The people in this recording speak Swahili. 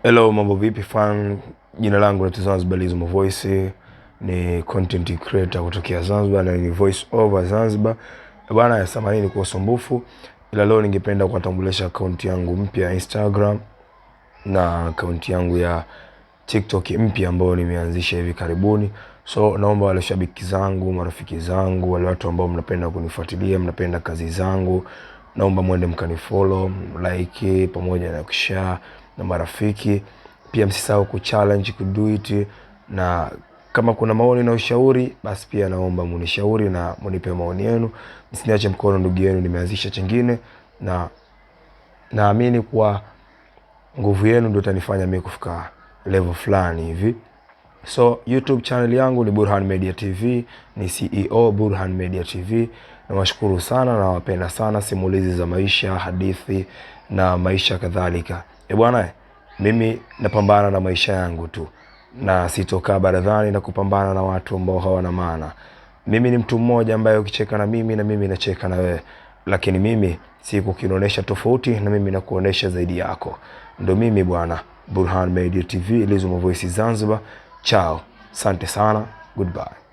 Hello, mambo vipi fan? Jina langu ni Zanzibar Lizmo Voice, ni content creator kutokea Zanzibar na ni voice over Zanzibar. Bwana, samahani kwa usumbufu, ila leo ningependa kuwatambulisha account yangu mpya ya Instagram na account yangu ya TikTok mpya ambayo nimeanzisha hivi karibuni. So naomba wale shabiki zangu, marafiki zangu, wale watu ambao mnapenda kunifuatilia, mnapenda kazi zangu, naomba muende mkanifollow, like pamoja na kushare na marafiki. Pia msisahau kuchallenge, kudo it, na kama kuna maoni na ushauri basi pia naomba munishauri na munipe maoni yenu. Msiniache mkono ndugu yenu, nimeanzisha chingine na naamini kwa nguvu yenu ndio itanifanya mimi kufika level fulani hivi. So YouTube channel yangu ni Burhan Media TV, ni CEO Burhan Media TV. Nawashukuru sana na nawapenda sana, simulizi za maisha, hadithi na maisha kadhalika. Bwana, mimi napambana na maisha yangu tu, na sitokaa baradhani na kupambana na watu ambao hawana maana. Mimi ni mtu mmoja ambaye ukicheka na mimi nacheka na wewe, lakini mimi si kukinonesha tofauti, na mimi nakuonesha zaidi yako. Ndo mimi bwana, Burhan Media TV, Lizmo Voice Zanzibar. Ciao, asante sana, goodbye.